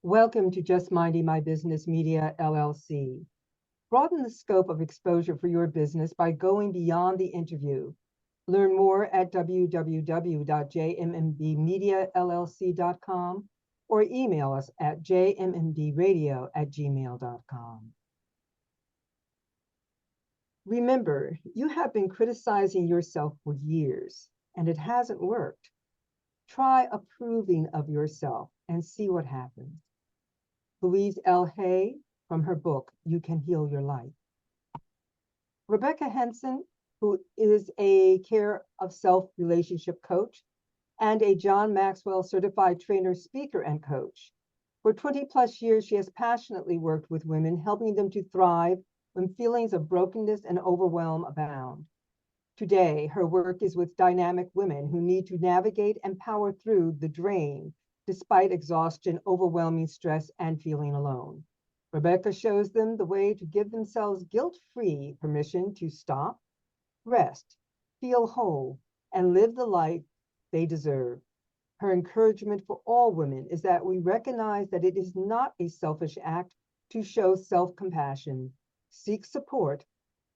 Welcome to Just Minding My Business Media, LLC. Broaden the scope of exposure for your business by going beyond the interview. Learn more at www.jmmdmediallc.com or email us at jmmdradio@gmail.com. Remember, you have been criticizing yourself for years, and it hasn't worked. Try approving of yourself and see what happens. Louise L. Hay from her book, You Can Heal Your Life. Rebekah Hansen, who is a care of self relationship coach and a John Maxwell certified trainer, speaker, and coach. For 20 plus years, she has passionately worked with women, helping them to thrive when feelings of brokenness and overwhelm abound. Today, her work is with dynamic women who need to navigate and power through the drain despite exhaustion, overwhelming stress, and feeling alone. Rebekah shows them the way to give themselves guilt-free permission to stop, rest, feel whole, and live the life they deserve. Her encouragement for all women is that we recognize that it is not a selfish act to show self-compassion, seek support,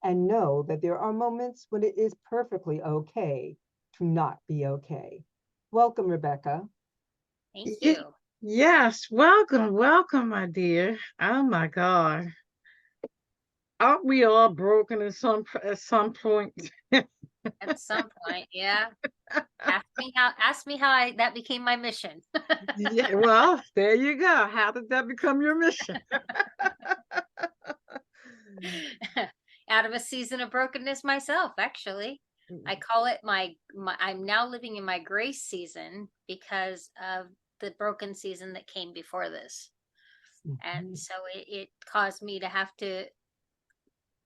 and know that there are moments when it is perfectly okay to not be okay. Welcome, Rebekah. Thank you. Yes, welcome, my dear. Oh my God. Aren't we all broken at some point? At some point, yeah. Ask me how that became my mission. Yeah, well, there you go. How did that become your mission? Out of a season of brokenness myself, actually. I call it my I'm now living in my grace season because of the broken season that came before this. And so it caused me to have to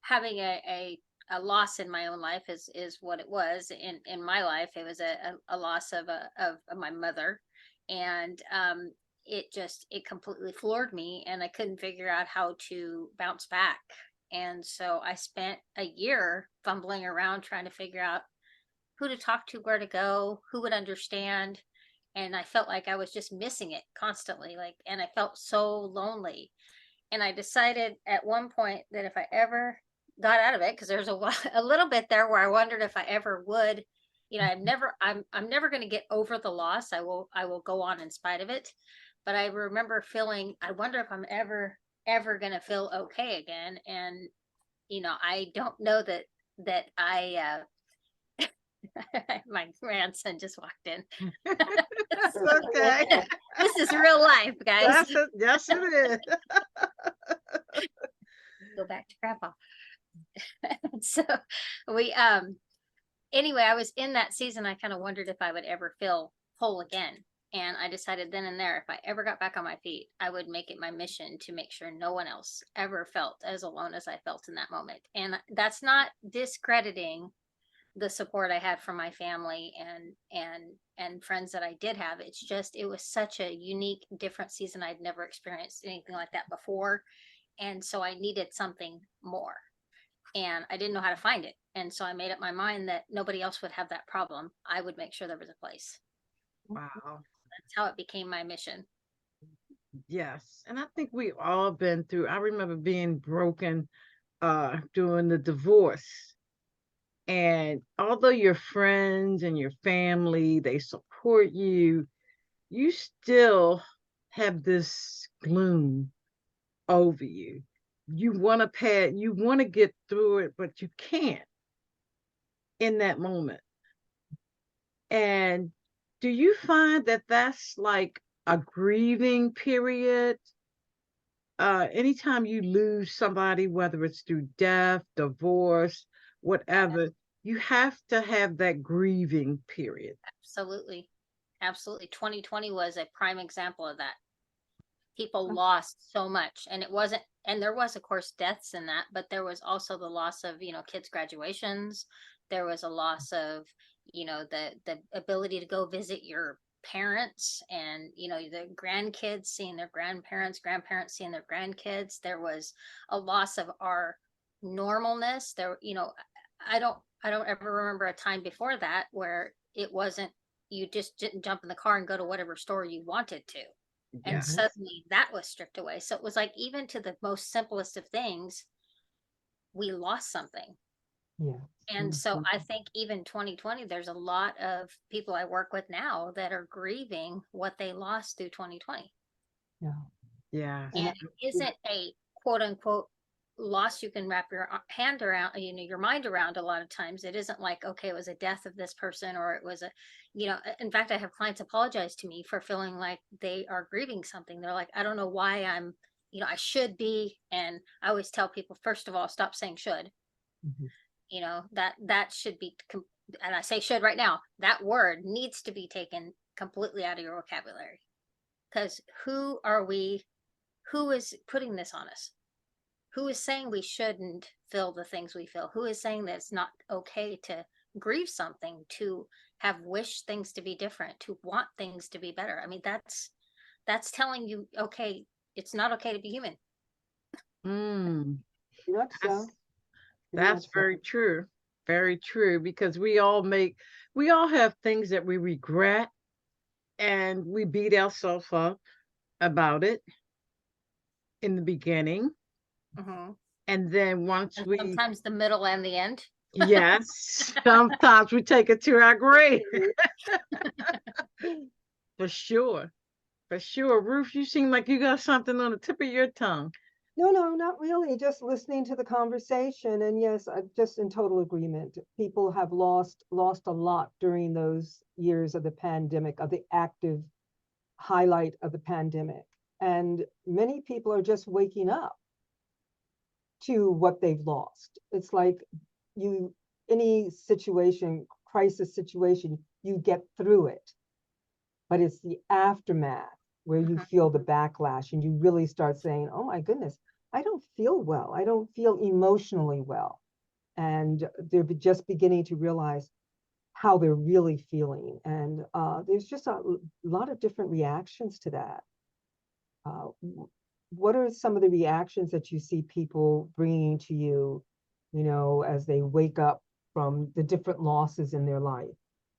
having a loss in my own life is what it was in my life. It was a loss of my mother, and it completely floored me, and I couldn't figure out how to bounce back. And so I spent a year fumbling around trying to figure out who to talk to, where to go, who would understand. And I felt like I was just missing it constantly, and I felt so lonely. And I decided at one point that if I ever got out of it, because there's a little bit there where I wondered if I ever would, I'm never going to get over the loss. I will go on in spite of it. But I remember feeling, I wonder if I'm ever going to feel okay again. And, I don't know that I, my grandson just walked in. That's okay. This is real life, guys. Yes, it is. Go back to grandpa. So we anyway, I was in that season. I kind of wondered if I would ever feel whole again. And I decided then and there, if I ever got back on my feet, I would make it my mission to make sure no one else ever felt as alone as I felt in that moment. And that's not discrediting the support I had from my family and friends that I did have. It's just, it was such a unique, different season. I'd never experienced anything like that before. And so I needed something more. And I didn't know how to find it. And so I made up my mind that nobody else would have that problem. I would make sure there was a place. Wow. That's how it became my mission. Yes. And I think we've all been through, I remember being broken during the divorce. And although your friends and your family, they support you, you still have this gloom over you. You want to get through it, but you can't in that moment. And do you find that that's like a grieving period? Anytime you lose somebody, whether it's through death, divorce, whatever, you have to have that grieving period. Absolutely. 2020 was a prime example of that. People lost so much, and there was, of course, deaths in that, but there was also the loss of, kids' graduations. There was a loss of, the ability to go visit your parents, and, the grandkids seeing their grandparents seeing their grandkids. There was a loss of our normalness. I don't ever remember a time before that where it wasn't, you just didn't jump in the car and go to whatever store you wanted to. And Yes. suddenly that was stripped away. So it was like, even to the most simplest of things, we lost something. Yeah. And so Mhm. I think even 2020, there's a lot of people I work with now that are grieving what they lost through 2020. Yeah. Yes. And And it isn't a quote unquote loss you can wrap your hand around, your mind around. A lot of times it isn't like, okay, it was a death of this person, or it was in fact, I have clients apologize to me for feeling like they are grieving something. They're like, I don't know why I should be. And I always tell people, first of all, stop saying should. Mhm. That should be, and I say should right now, that word needs to be taken completely out of your vocabulary. Because who is putting this on us? Who is saying we shouldn't feel the things we feel? Who is saying that it's not okay to grieve something, to have wished things to be different, to want things to be better? I mean, that's telling you, okay, it's not okay to be human. Mm, Pretty much that's so. Pretty much that's so. very true. Very true. Because we all have things that we regret, and we beat ourselves up about it in the beginning. Hmm. And then once And we, sometimes the middle and the end. yes, sometimes we take it to our grave. For sure. For sure. Ruth, you seem like you got something on the tip of your tongue. No, no, not really. Just listening to the conversation, and yes, I'm just in total agreement. People have lost a lot during those years of the pandemic, of the active highlight of the pandemic, and many people are just waking up to what they've lost. It's like you, any situation, crisis situation, you get through it, but it's the aftermath where you Mhm. feel the backlash and you really start saying, oh my goodness, I don't feel well. I don't feel emotionally well. And they're just beginning to realize how they're really feeling. And there's just a lot of different reactions to that. Uh, what are some of the reactions that you see people bringing to you, as they wake up from the different losses in their life,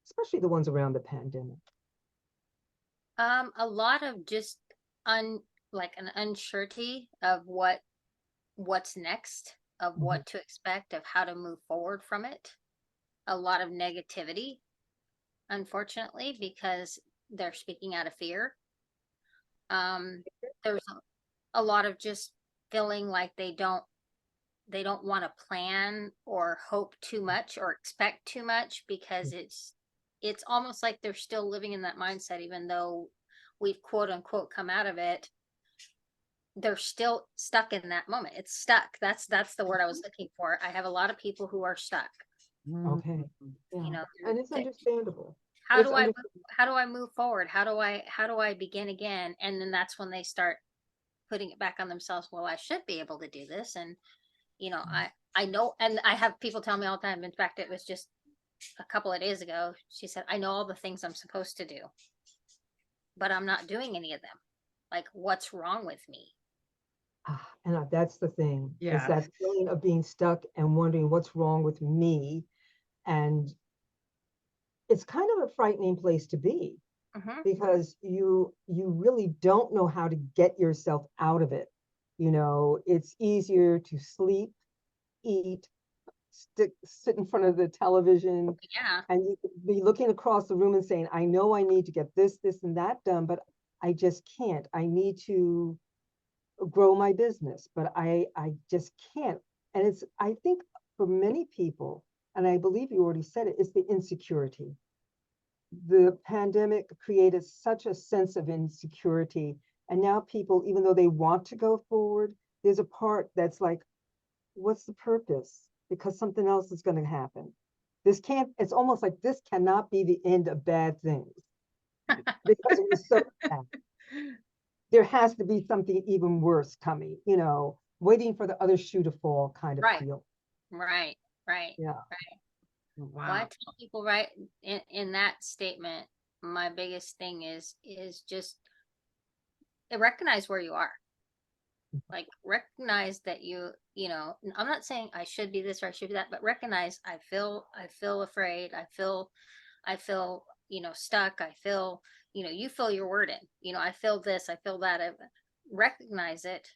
especially the ones around the pandemic? A lot of just un like an uncertainty of what's next, of Mhm. what to expect, of how to move forward from it. A lot of negativity, unfortunately, because they're speaking out of fear. There's a lot of just feeling like they don't want to plan or hope too much or expect too much, because it's almost like they're still living in that mindset, even though we've quote unquote come out of it. They're still stuck in that moment. It's stuck. That's the word I was looking for. I have a lot of people who are stuck. Mm. Okay. You Yeah. know, And it's understandable. how It's do I under move forward? How do I begin again? And then that's when they start putting it back on themselves. Well, I should be able to do this, and I know, and I have people tell me all the time. In fact, it was just a couple of days ago. She said, "I know all the things I'm supposed to do, but I'm not doing any of them. Like, what's wrong with me?" and that's the thing, is Yes. that feeling of being stuck and wondering what's wrong with me. And it's kind of a frightening place to be, Hmm. because you really don't know how to get yourself out of it. It's easier to sleep, eat, sit in front of the television, Yeah. and you could be looking across the room and saying, I know I need to get this and that done, but I just can't. I need to grow my business, but I just can't. And it's, I think, for many people, and I believe you already said it, it's the insecurity. The pandemic created such a sense of insecurity, and now people, even though they want to go forward, there's a part that's like, what's the purpose? Because something else is going to happen. This can't, it's almost like this cannot be the end of bad things, because it was so bad. There has to be something even worse coming, waiting for the other shoe to fall kind of Right. feel. Right. Right. Yeah. Well, I Wow. tell people right in that statement, my biggest thing is just recognize where you are. Like, recognize that I'm not saying I should be this or I should be that, but recognize I feel afraid. I feel stuck. I feel, you fill your word in, I feel this, I feel that. I recognize it,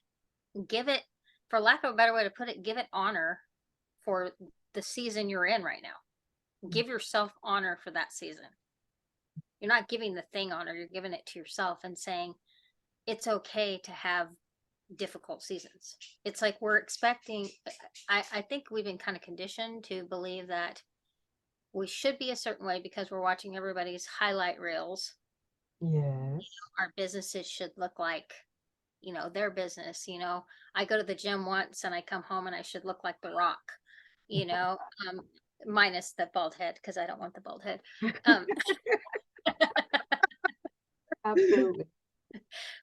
give it, for lack of a better way to put it, give it honor for the season you're in right now. Give yourself honor for that season. You're not giving the thing honor, you're giving it to yourself and saying it's okay to have difficult seasons. It's like we're expecting, I think we've been kind of conditioned to believe that we should be a certain way because we're watching everybody's highlight reels. Yes. Our businesses should look like, their business. I go to the gym once and I come home and I should look like The Rock, minus the bald head because I don't want the bald head. Absolutely.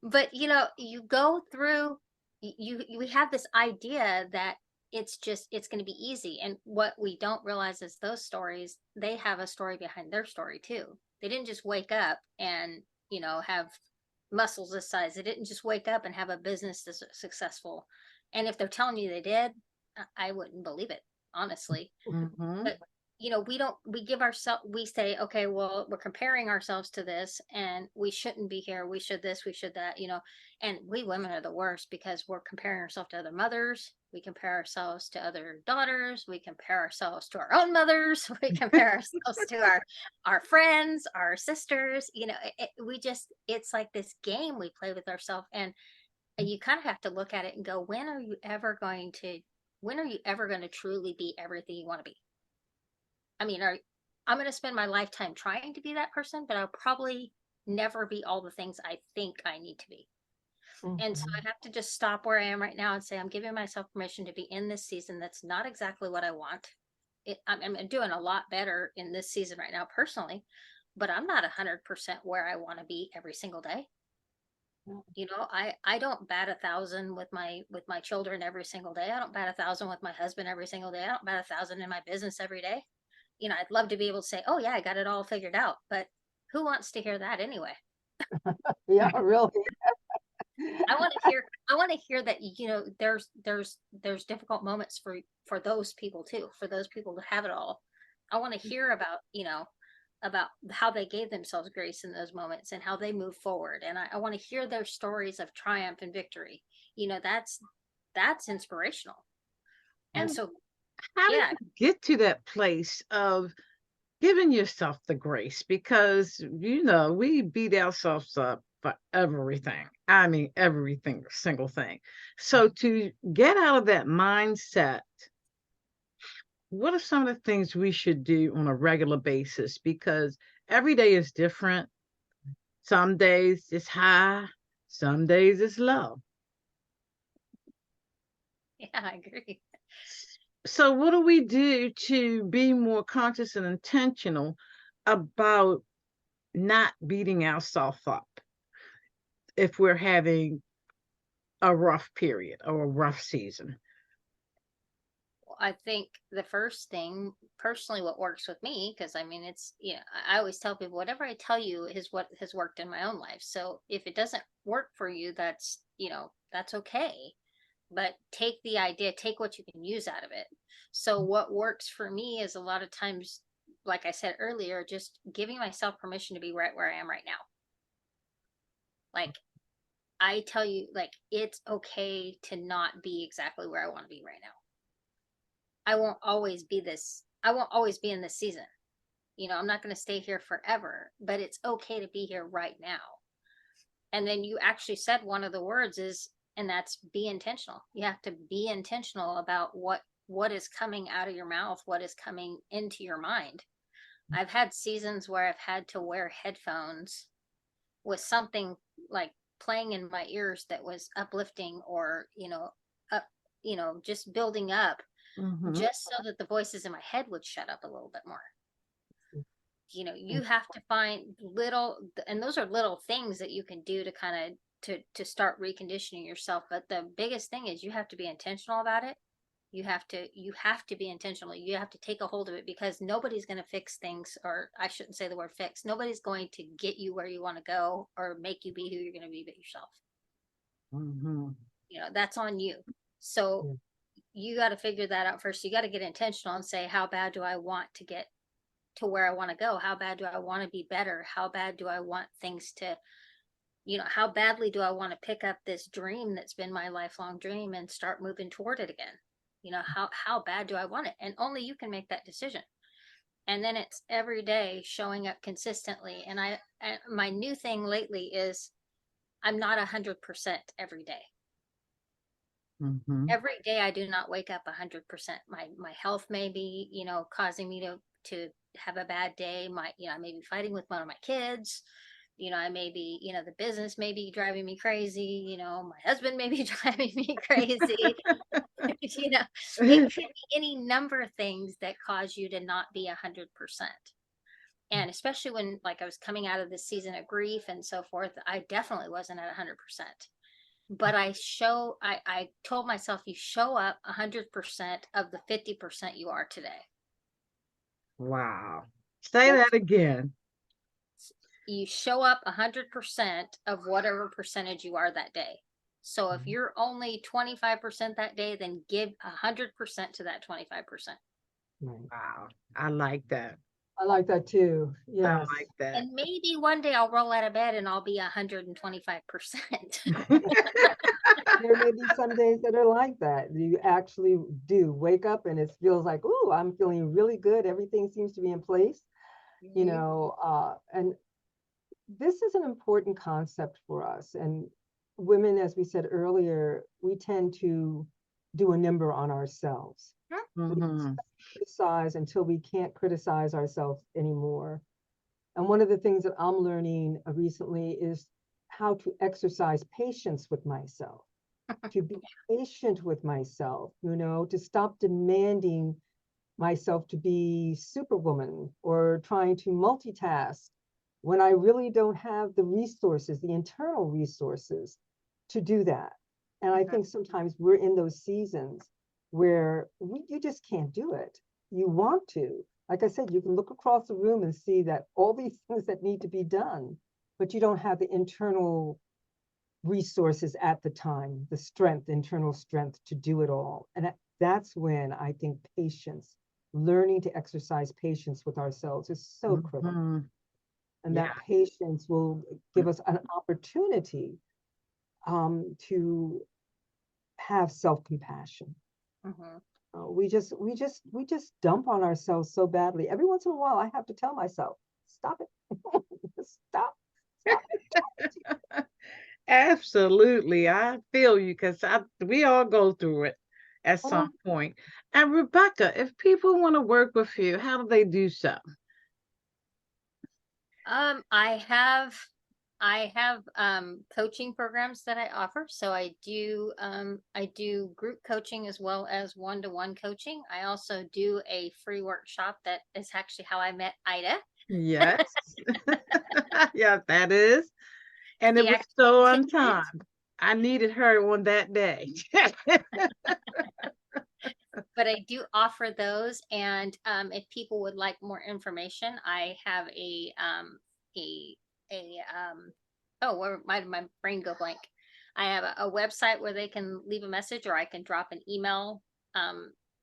But you go through, we have this idea that it's going to be easy, and what we don't realize is those stories, they have a story behind their story too. They didn't just wake up and have muscles this size. They didn't just wake up and have a business that's successful, and if they're telling you they did, I wouldn't believe it, honestly. But we give ourselves, we say, okay, well, we're comparing ourselves to this and we shouldn't be here, we should this, we should that, and we women are the worst because we're comparing ourselves to other mothers, we compare ourselves to other daughters, we compare ourselves to our own mothers, we compare ourselves to our friends, our sisters, it's like this game we play with ourselves, and you kind of have to look at it and go, when are you ever going to truly be everything you want to be? I mean, I'm going to spend my lifetime trying to be that person, but I'll probably never be all the things I think I need to be. And so I have to just stop where I am right now and say, I'm giving myself permission to be in this season that's not exactly what I want. I'm doing a lot better in this season right now personally, but I'm not 100% where I want to be every single day. I don't bat 1,000 with my children every single day. I don't bat 1,000 with my husband every single day. I don't bat 1,000 in my business every day. I'd love to be able to say, oh yeah, I got it all figured out, but who wants to hear that anyway? Yeah, really. I want to hear that, there's difficult moments for those people too, for those people to have it all. I want to hear about how they gave themselves grace in those moments and how they move forward. And I want to hear their stories of triumph and victory. That's inspirational. And so, how do yeah, you get to that place of giving yourself the grace? Because we beat ourselves up for everything. I mean, everything, single thing. So to get out of that mindset, what are some of the things we should do on a regular basis? Because every day is different. Some days it's high, some days it's low. yeah, I agree. So what do we do to be more conscious and intentional about not beating ourselves up if we're having a rough period or a rough season? I think the first thing, personally, what works with me, because I mean, it's, I always tell people, whatever I tell you is what has worked in my own life. So if it doesn't work for you, that's okay. But take the idea, take what you can use out of it. So what works for me is a lot of times, like I said earlier, just giving myself permission to be right where I am right now. Like, I tell you, like, it's okay to not be exactly where I want to be right now. I won't always be in this season. I'm not going to stay here forever, but it's okay to be here right now. And then you actually said one of the words is, and that's be intentional. You have to be intentional about what is coming out of your mouth, what is coming into your mind. I've had seasons where I've had to wear headphones with something like playing in my ears that was uplifting or, just building up, just so that the voices in my head would shut up a little bit more. You have to find and those are little things that you can do to kind of to start reconditioning yourself. But the biggest thing is you have to be intentional about it. You have to be intentional. You have to take a hold of it, because nobody's going to fix things, or I shouldn't say the word fix. Nobody's going to get you where you want to go or make you be who you're going to be but yourself. That's on you. So you got to figure that out first. You got to get intentional and say, how bad do I want to get to where I want to go? How bad do I want to be better? How bad do I want things to, how badly do I want to pick up this dream that's been my lifelong dream and start moving toward it again? How bad do I want it? And only you can make that decision. And then it's every day showing up consistently. And my new thing lately is I'm not 100% every day. Mhm. Every day I do not wake up 100%. My health may be, causing me to have a bad day. I may be fighting with one of my kids. I may be, the business may be driving me crazy. My husband may be driving me crazy. It could be any number of things that cause you to not be 100%. And especially when, like, I was coming out of this season of grief and so forth, I definitely wasn't at 100%. But I told myself, you show up 100% of the 50% you are today. Wow. Say that again. You show up 100% of whatever percentage you are that day. So if you're only 25% that day, then give 100% to that 25%. Right. Wow. I like that. I like that too. I Yes. like that. And maybe one day I'll roll out of bed and I'll be 125%. There may be some days that are like that. You actually do wake up and it feels like, oh, I'm feeling really good. Everything seems to be in place, and this is an important concept for us. And women, as we said earlier, we tend to do a number on ourselves. Mhm. Criticize until we can't criticize ourselves anymore. And one of the things that I'm learning recently is how to exercise patience with myself, to be patient with myself, to stop demanding myself to be superwoman or trying to multitask when I really don't have the resources, the internal resources to do that. And I think sometimes we're in those seasons where you just can't do it. You want to. Like I said, you can look across the room and see that all these things that need to be done, but you don't have the internal resources at the time, the strength, internal strength to do it all. And that's when I think patience, learning to exercise patience with ourselves is so critical. Mhm. And Yeah. that patience will give us an opportunity to have self-compassion. We just dump on ourselves so badly. Every once in a while, I have to tell myself, stop it, stop it. Absolutely. I feel you because we all go through it at some point. And Rebekah, if people want to work with you, how do they do so? I have coaching programs that I offer. So I do group coaching as well as one-to-one coaching. I also do a free workshop that is actually how I met Ida. Yes. Yeah, that is. And it The was so on activity. time. I needed her on that day. But I do offer those, and if people would like more information, I have where my brain go blank. I have a website where they can leave a message, or I can drop an email.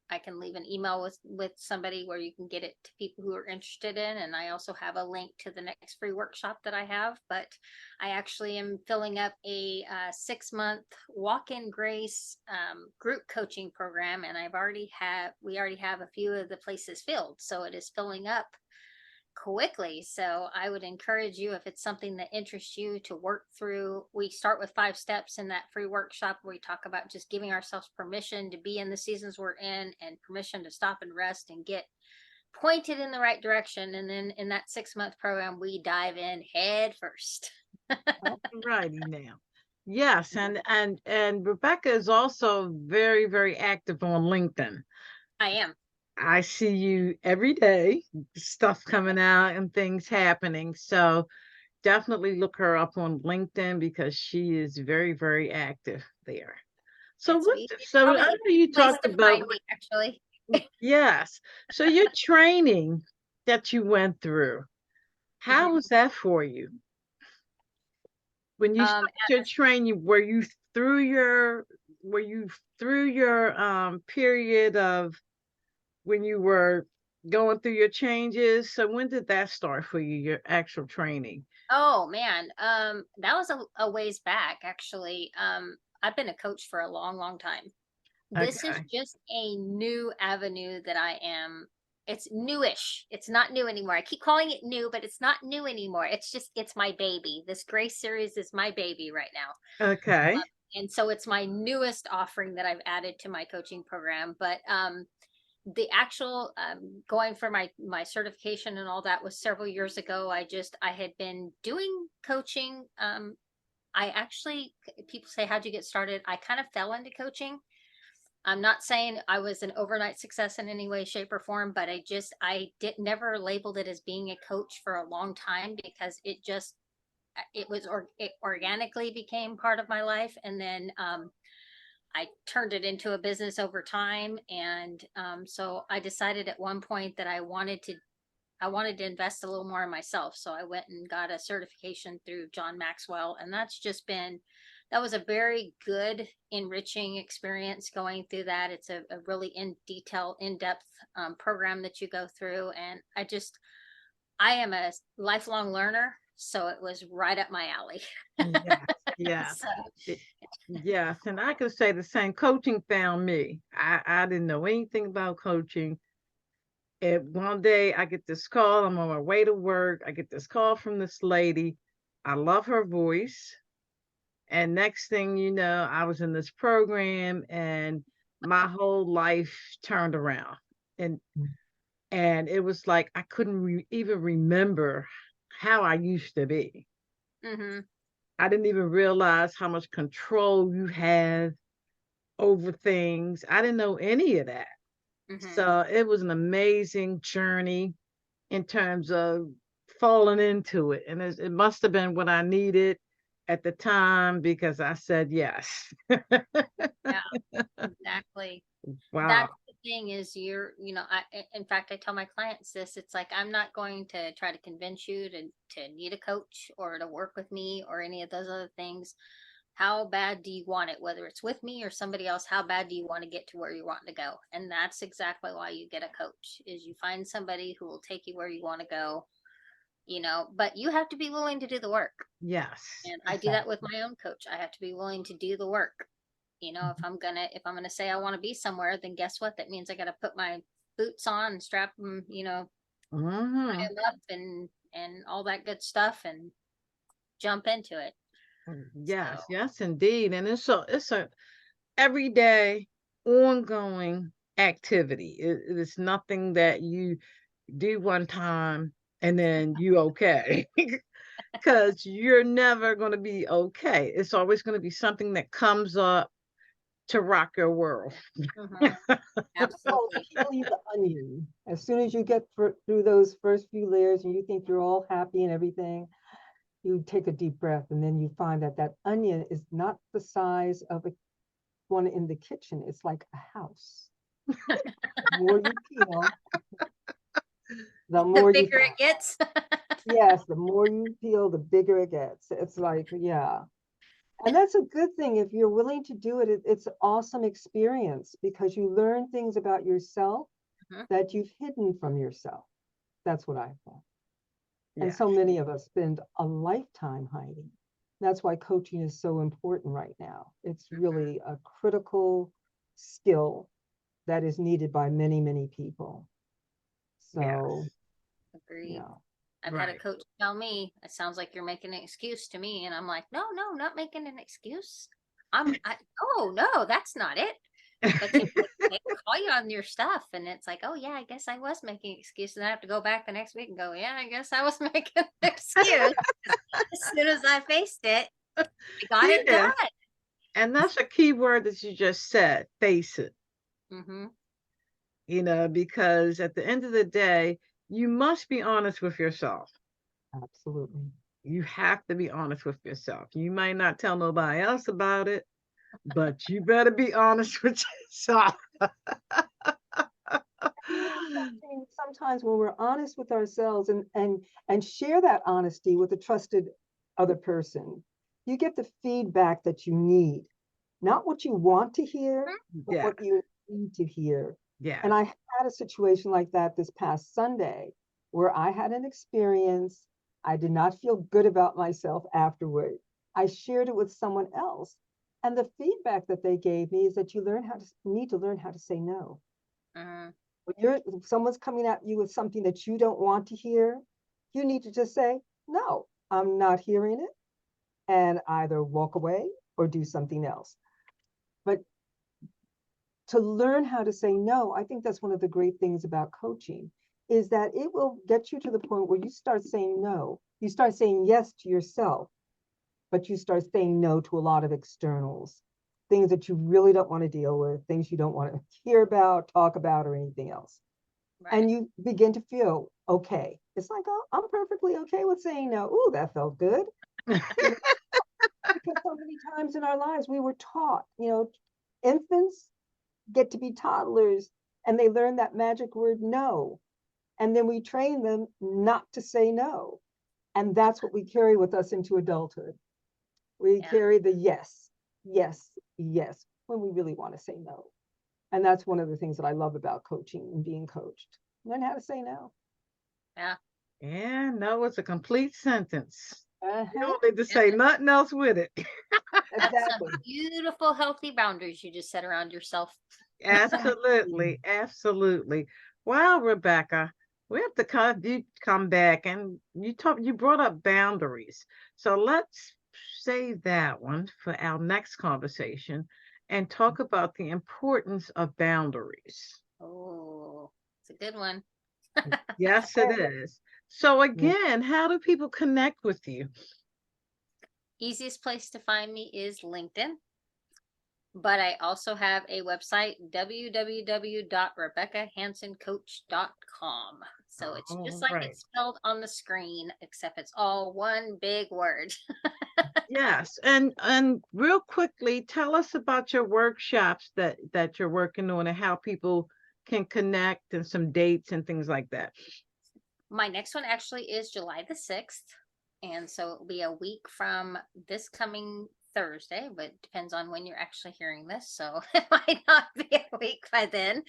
I can leave an email with somebody where you can get it to people who are interested in. And I also have a link to the next free workshop that I have. But I actually am filling up a 6-month walk-in grace group coaching program, and we already have a few of the places filled, so it is filling up quickly. So I would encourage you, if it's something that interests you, to work through. We start with 5 steps in that free workshop where we talk about just giving ourselves permission to be in the seasons we're in, and permission to stop and rest and get pointed in the right direction. And then in that 6-month program, we dive in head first. Righty now. Yes, and Rebekah is also very, very active on LinkedIn. I am. I see you every day, stuff coming out and things happening. So definitely look her up on LinkedIn because she is very, very active there. So I know you talked about me, actually. Yes. So your training that you went through, how was that for you? When you started your training, were you through your period of when you were going through your changes. So when did that start for you, your actual training? Oh man, that was a ways back actually. I've been a coach for a long, long time. This is Okay. just a new avenue that I am. It's newish. It's not new anymore. I keep calling it new, but it's not new anymore. It's my baby. This Grace series is my baby right now. Okay. And so it's my newest offering that I've added to my coaching program. But the actual going for my certification and all that was several years ago. I had been doing coaching. I actually, people say, how'd you get started? I kind of fell into coaching. I'm not saying I was an overnight success in any way, shape, or form, but I did never labeled it as being a coach for a long time because it organically became part of my life. And then I turned it into a business over time. And so I decided at one point that I wanted to invest a little more in myself. So I went and got a certification through John Maxwell. And that was a very good, enriching experience going through that. It's a really in-depth program that you go through. And I am a lifelong learner. So it was right up my alley. Yes, yes. So, It- yes. And I could say the same. Coaching found me. I didn't know anything about coaching. And one day I get this call. I'm on my way to work. I get this call from this lady. I love her voice. And next thing you know, I was in this program and my whole life turned around. And and it was like I couldn't even remember how I used to be. mhm, I didn't even realize how much control you have over things. I didn't know any of that. mhm. So it was an amazing journey in terms of falling into it. And it must have been what I needed at the time because I said yes. Yeah, exactly. Wow. That's the thing is in fact, I tell my clients this, it's like, I'm not going to try to convince you to need a coach or to work with me or any of those other things. How bad do you want it? Whether it's with me or somebody else, how bad do you want to get to where you want to go? And that's exactly why you get a coach is you find somebody who will take you where you want to go, but you have to be willing to do the work. Yes. And I do that with Exactly. my own coach. I have to be willing to do the work. If I'm gonna say I want to be somewhere, then guess what? That means I got to put my boots on and strap them, tie Hmm. 'em up and all that good stuff and jump into it. So, Yes, yes, indeed. And it's a everyday, ongoing activity. It is nothing that you do one time and then you okay. Because you're never going to be okay. It's always going to be something that comes up to rock your world. mhm, It's called absolutely. peeling the onion. As soon as you get through those first few layers and you think you're all happy and everything, you take a deep breath and then you find that that onion is not the size of one in the kitchen. It's like a house. The more you peel, the The more you bigger find. it gets. Yes, the more you peel, the bigger it gets. It's like, yeah. And that's a good thing. If you're willing to do it, it's an awesome experience because you learn things about yourself Mhm, that you've hidden from yourself. That's what I thought. And Yeah. so many of us spend a lifetime hiding. That's why coaching is so important right now. It's really a critical skill that is needed by many, many people. So, Yes. agreed. yeah. I've had a Right. coach tell me, it sounds like you're making an excuse to me. And I'm like, no, no, not making an excuse. Oh, no, that's not it. But they call you on your stuff. And it's like, oh, yeah, I guess I was making excuses. And I have to go back the next week and go, yeah, I guess I was making an excuse. As soon as I faced it, I got it Yeah. done. And that's a key word that you just said, face it, Hmm. because at the end of the day, you must be honest with yourself. Absolutely. You have to be honest with yourself. You might not tell nobody else about it, but you better be honest with yourself. You know something, sometimes when we're honest with ourselves and share that honesty with a trusted other person, you get the feedback that you need. Not what you want to hear, but Yeah. what you need to hear Yes. And I had a situation like that this past Sunday where I had an experience. I did not feel good about myself afterward. I shared it with someone else. And the feedback that they gave me is that you need to learn how to say no. Mhm. When someone's coming at you with something that you don't want to hear, you need to just say, no, I'm not hearing it, and either walk away or do something else. But to learn how to say no, I think that's one of the great things about coaching is that it will get you to the point where you start saying no. You start saying yes to yourself, but you start saying no to a lot of externals, things that you really don't want to deal with, things you don't want to hear about, talk about, or anything else. Right. And you begin to feel okay. It's like, oh, I'm perfectly okay with saying no. Ooh, that felt good. Because so many times in our lives we were taught, infants get to be toddlers and they learn that magic word no. And then we train them not to say no. And that's what we carry with us into adulthood. We Yeah. carry the yes, yes, yes, when we really want to say no. And that's one of the things that I love about coaching and being coached. Learn how to say no. Yeah. Yeah, no, it's a complete sentence. You Uh-huh. don't need to say nothing else with it. That's some Exactly. beautiful, healthy boundaries you just set around yourself. Absolutely, absolutely. Wow, Rebekah, we have to come back and you brought up boundaries. So let's save that one for our next conversation and talk about the importance of boundaries. Oh, it's a good one. Yes, it is. So Yeah. again, how do people connect with you? Easiest place to find me is LinkedIn. But I also have a website, www.RebekahHansenCoach.com. So it's just All like right. it's spelled on the screen, except it's all one big word. Yes, and real quickly, tell us about your workshops that you're working on and how people can connect and some dates and things like that. My next one actually is July the 6th. And so it'll be a week from this coming Thursday, but it depends on when you're actually hearing this. So it might not be a week by then,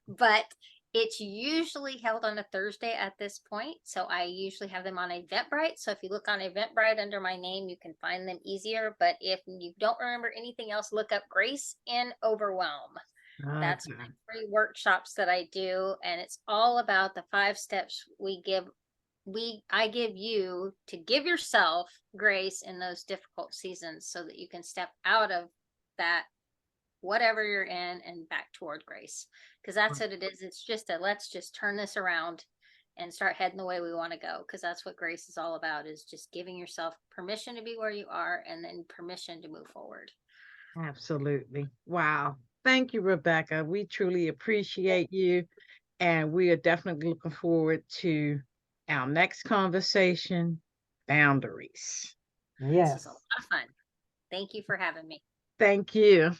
but it's usually held on a Thursday at this point. So I usually have them on Eventbrite. So if you look on Eventbrite under my name, you can find them easier. But if you don't remember anything else, look up Grace in Overwhelm. That's Okay. my free workshops that I do, and it's all about the 5 steps I give you to give yourself grace in those difficult seasons so that you can step out of that whatever you're in and back toward grace. Because that's what it is. It's just let's just turn this around and start heading the way we want to go. Because that's what grace is all about, is just giving yourself permission to be where you are and then permission to move forward. Absolutely. Wow. Thank you, Rebekah. We truly appreciate you, and we are definitely looking forward to our next conversation, boundaries. This was a Yes. lot of fun. Thank you for having me. Thank you.